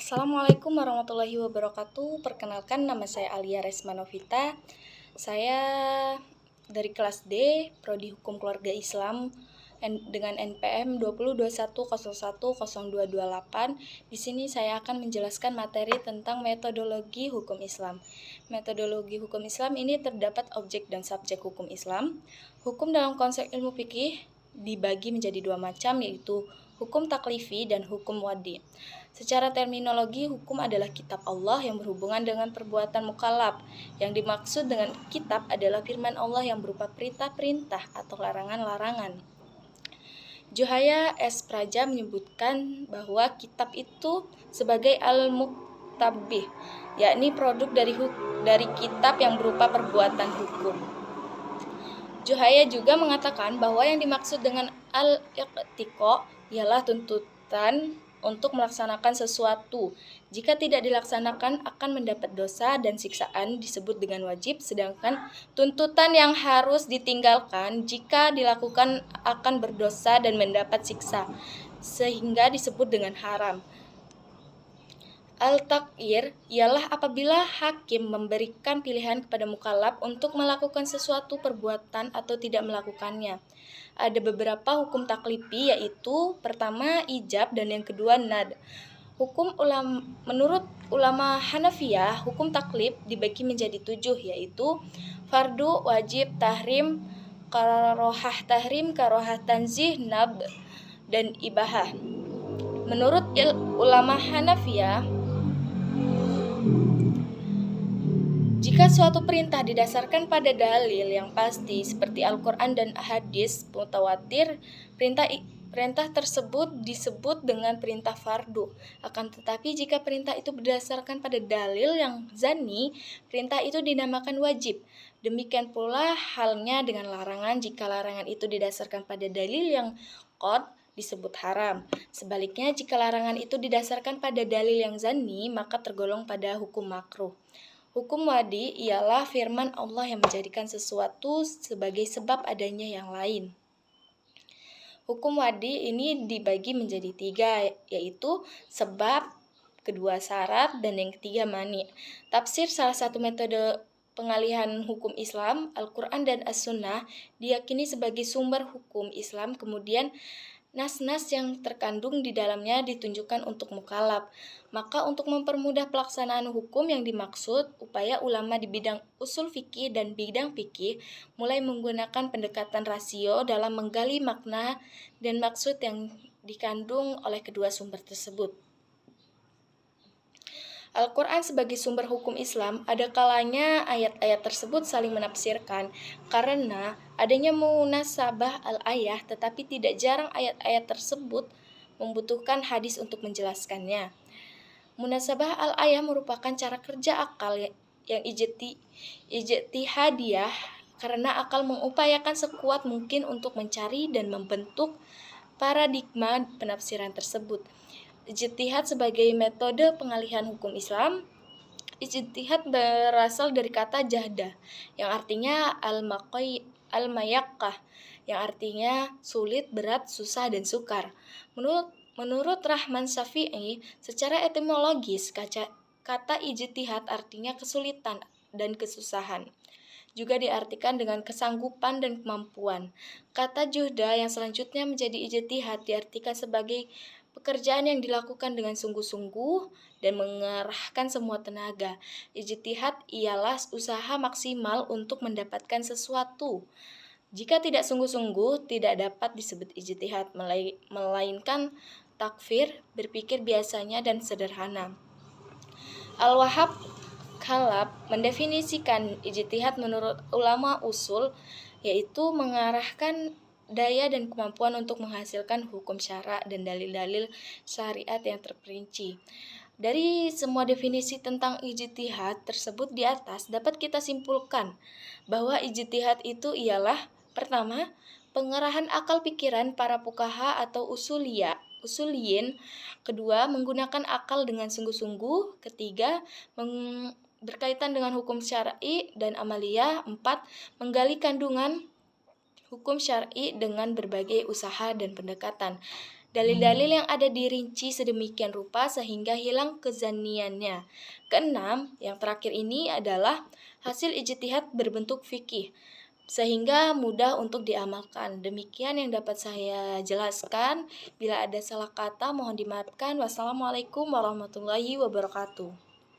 Assalamualaikum warahmatullahi wabarakatuh. Perkenalkan, nama saya Alia Resmanovita. Saya dari kelas D, Prodi Hukum Keluarga Islam dengan NPM 2021010228. Di sini saya akan menjelaskan materi tentang metodologi hukum Islam. Metodologi hukum Islam ini terdapat objek dan subjek hukum Islam. Hukum dalam konsep ilmu fikih dibagi menjadi dua macam, yaitu hukum taklifi dan hukum wadi. Secara terminologi, hukum adalah kitab Allah yang berhubungan dengan perbuatan mukallaf. Yang dimaksud dengan kitab adalah firman Allah yang berupa perintah-perintah atau larangan-larangan. Juhaya S. Praja menyebutkan bahwa kitab itu sebagai al-muktabih, yakni produk dari kitab yang berupa perbuatan hukum. Juhaya juga mengatakan bahwa yang dimaksud dengan al-iqtiqa ialah tuntutan untuk melaksanakan sesuatu. Jika tidak dilaksanakan akan mendapat dosa dan siksaan disebut dengan wajib, sedangkan tuntutan yang harus ditinggalkan jika dilakukan akan berdosa dan mendapat siksa, sehingga disebut dengan haram. Al-takhir ialah apabila hakim memberikan pilihan kepada mukallaf untuk melakukan sesuatu perbuatan atau tidak melakukannya. Ada beberapa hukum taklifi, yaitu pertama ijab dan yang kedua nad. Menurut ulama Hanafiyah, hukum taklif dibagi menjadi 7, yaitu fardu, wajib, tahrim, karohah tanzih, nab, dan ibahah. Menurut ulama Hanafiyah, jika suatu perintah didasarkan pada dalil yang pasti seperti Al-Quran dan hadis mutawatir, perintah tersebut disebut dengan perintah fardu. Akan tetapi jika perintah itu berdasarkan pada dalil yang zani, perintah itu dinamakan wajib. Demikian pula halnya dengan larangan. Jika larangan itu didasarkan pada dalil yang qad, disebut haram. Sebaliknya, jika larangan itu didasarkan pada dalil yang zani, maka tergolong pada hukum makruh. Hukum wadi ialah firman Allah yang menjadikan sesuatu sebagai sebab adanya yang lain. Hukum wadi ini dibagi menjadi 3, yaitu sebab, kedua syarat, dan yang ketiga mani. Tafsir salah satu metode pengalihan hukum Islam, Al-Quran dan As-Sunnah, diyakini sebagai sumber hukum Islam. Kemudian nas-nas yang terkandung di dalamnya ditunjukkan untuk mukallaf. Maka untuk mempermudah pelaksanaan hukum yang dimaksud, upaya ulama di bidang usul fikih dan bidang fikih mulai menggunakan pendekatan rasio dalam menggali makna dan maksud yang dikandung oleh kedua sumber tersebut. Al-Quran sebagai sumber hukum Islam, ada kalanya ayat-ayat tersebut saling menafsirkan karena adanya munasabah al-ayah, tetapi tidak jarang ayat-ayat tersebut membutuhkan hadis untuk menjelaskannya. Munasabah al-ayah merupakan cara kerja akal yang ijtihadiyah karena akal mengupayakan sekuat mungkin untuk mencari dan membentuk paradigma penafsiran tersebut. Ijtihad sebagai metode pengalihan hukum Islam. Ijtihad berasal dari kata jahda yang artinya al-mayaqqah, yang artinya sulit, berat, susah, dan sukar. Menurut Rahman Syafi'i, secara etimologis kata ijtihad artinya kesulitan dan kesusahan. Juga diartikan dengan kesanggupan dan kemampuan. Kata juhda yang selanjutnya menjadi ijtihad diartikan sebagai pekerjaan yang dilakukan dengan sungguh-sungguh dan mengerahkan semua tenaga. Ijtihad ialah usaha maksimal untuk mendapatkan sesuatu. Jika tidak sungguh-sungguh, tidak dapat disebut ijtihad, melainkan takfir, berpikir biasanya dan sederhana. Al-Wahhab Khalaf mendefinisikan ijtihad menurut ulama usul, yaitu mengarahkan daya dan kemampuan untuk menghasilkan hukum syara dan dalil-dalil syariat yang terperinci. Dari semua definisi tentang ijtihad tersebut di atas dapat kita simpulkan bahwa ijtihad itu ialah pertama, pengerahan akal pikiran para fuqaha atau usuliyin. Kedua, menggunakan akal dengan sungguh-sungguh. Ketiga, berkaitan dengan hukum syar'i dan amaliyah. 4, menggali kandungan hukum syar'i dengan berbagai usaha dan pendekatan. Dalil-dalil yang ada dirinci sedemikian rupa sehingga hilang kezaniannya. Keenam, yang terakhir ini adalah hasil ijtihad berbentuk fikih, sehingga mudah untuk diamalkan. Demikian yang dapat saya jelaskan. Bila ada salah kata, mohon dimaafkan. Wassalamualaikum warahmatullahi wabarakatuh.